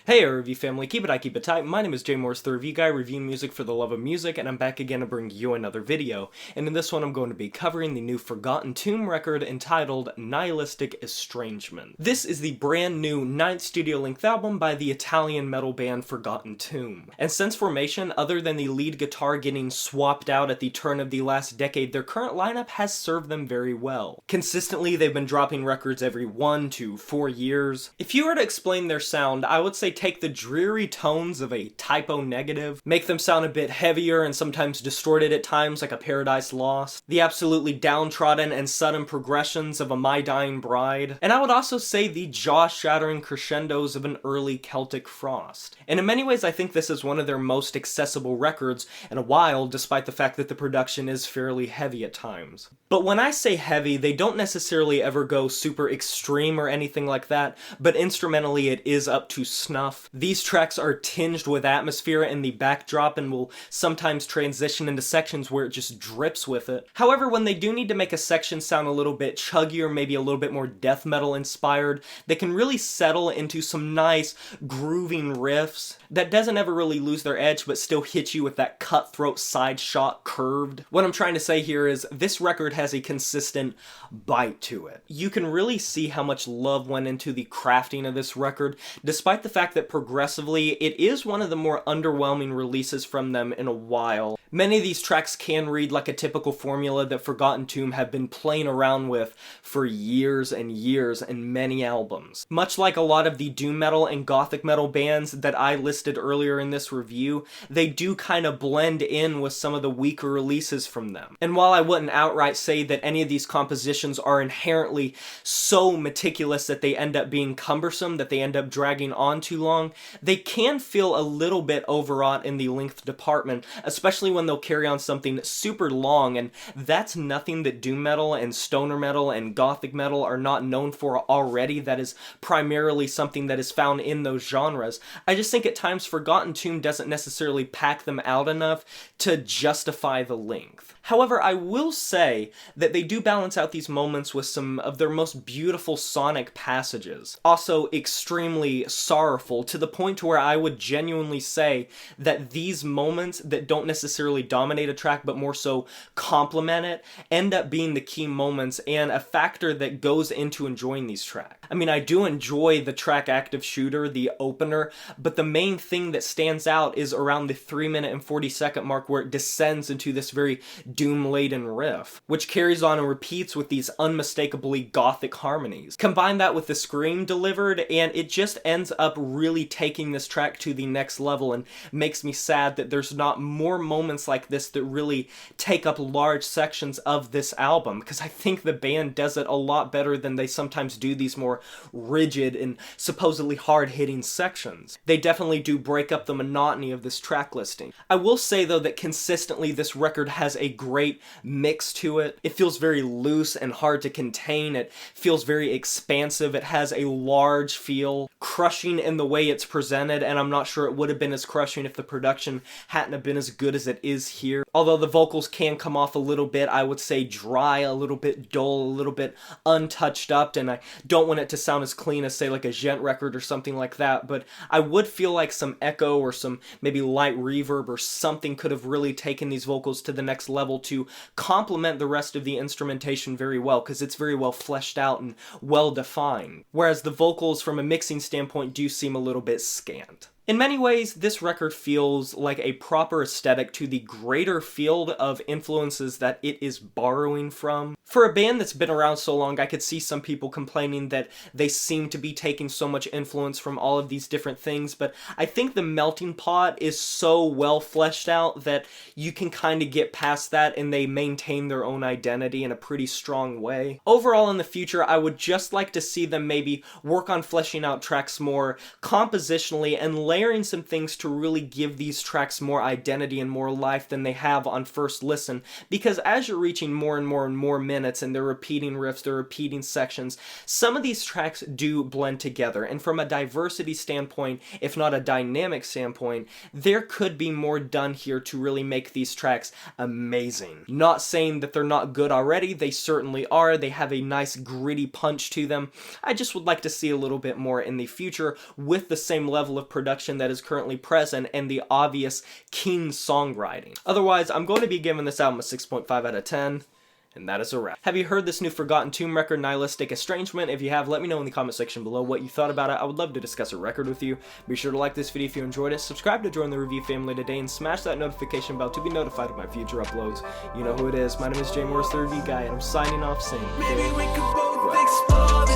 Hey review family, keep it tight. My name is Jay Morris, the review guy, reviewing music for the love of music, and I'm back again to bring you another video. And in this one I'm going to be covering the new Forgotten Tomb record entitled Nihilistic Estrangement. This is the brand new 9th studio-length album by the Italian metal band Forgotten Tomb. And since formation, other than the lead guitar getting swapped out at the turn of the last decade, their current lineup has served them very well. Consistently, they've been dropping records every 1 to 4 years. If you were to explain their sound, I would say take the dreary tones of a typo negative, make them sound a bit heavier and sometimes distorted at times like a Paradise Lost, the absolutely downtrodden and sudden progressions of a My Dying Bride, and I would also say the jaw-shattering crescendos of an early Celtic Frost. And in many ways I think this is one of their most accessible records in a while, despite the fact that the production is fairly heavy at times. But when I say heavy, they don't necessarily ever go super extreme or anything like that, but instrumentally it is up to snuff. These tracks are tinged with atmosphere in the backdrop and will sometimes transition into sections where it just drips with it. However, when they do need to make a section sound a little bit chuggier, maybe a little bit more death metal inspired, they can really settle into some nice grooving riffs that doesn't ever really lose their edge but still hit you with that cutthroat side shot curved. What I'm trying to say here is this record has a consistent bite to it. You can really see how much love went into the crafting of this record, despite the fact that progressively it is one of the more underwhelming releases from them in a while. Many of these tracks can read like a typical formula that Forgotten Tomb have been playing around with for years and years in many albums. Much like a lot of the doom metal and gothic metal bands that I listed earlier in this review, they do kind of blend in with some of the weaker releases from them. And while I wouldn't outright say that any of these compositions are inherently so meticulous that they end up being cumbersome, that they end up dragging on too long, they can feel a little bit overwrought in the length department, especially when they'll carry on something super long, and that's nothing that doom metal and stoner metal and gothic metal are not known for already. That is primarily something that is found in those genres. I just think at times Forgotten Tomb doesn't necessarily pack them out enough to justify the length. However, I will say that they do balance out these moments with some of their most beautiful sonic passages. Also extremely sorrowful, to the point to where I would genuinely say that these moments that don't necessarily dominate a track but more so complement it end up being the key moments and a factor that goes into enjoying these tracks. I mean, I do enjoy the track Active Shooter, the opener, but the main thing that stands out is around the 3-minute and 40-second mark where it descends into this very doom-laden riff, which carries on and repeats with these unmistakably gothic harmonies. Combine that with the scream delivered, and it just ends up really taking this track to the next level and makes me sad that there's not more moments like this that really take up large sections of this album, because I think the band does it a lot better than they sometimes do these more rigid and supposedly hard-hitting sections. They definitely do break up the monotony of this track listing. I will say though that consistently this record has a great mix to it. It feels very loose and hard to contain. It feels very expansive. It has a large feel, crushing in the way it's presented, and I'm not sure it would have been as crushing if the production hadn't have been as good as it is here. Although the vocals can come off a little bit, I would say dry, a little bit dull, a little bit untouched up, and I don't want it to sound as clean as say like a Gent record or something like that, but I would feel like some echo or some maybe light reverb or something could have really taken these vocals to the next level to complement the rest of the instrumentation very well, because it's very well fleshed out and well defined, whereas the vocals from a mixing standpoint do seem a little bit scant. In many ways, this record feels like a proper aesthetic to the greater field of influences that it is borrowing from. For a band that's been around so long, I could see some people complaining that they seem to be taking so much influence from all of these different things, but I think the melting pot is so well fleshed out that you can kind of get past that and they maintain their own identity in a pretty strong way. Overall, in the future, I would just like to see them maybe work on fleshing out tracks more compositionally and layering some things to really give these tracks more identity and more life than they have on first listen, because as you're reaching more and more minutes and they're repeating riffs, they're repeating sections, some of these tracks do blend together, and from a diversity standpoint, if not a dynamic standpoint, there could be more done here to really make these tracks amazing. Not saying that they're not good already, they certainly are. They have a nice gritty punch to them. I just would like to see a little bit more in the future with the same level of production that is currently present and the obvious keen songwriting. Otherwise, I'm going to be giving this album a 6.5 out of 10. And that is a wrap. Have you heard this new Forgotten Tomb record, Nihilistic Estrangement? If you have, let me know in the comment section below what you thought about it. I would love to discuss a record with you. Be sure to like this video if you enjoyed it, subscribe to join the review family today, and smash that notification bell to be notified of my future uploads. You know who it is. My name is Jay Morris, the Review Guy, and I'm signing off saying, maybe we could both explore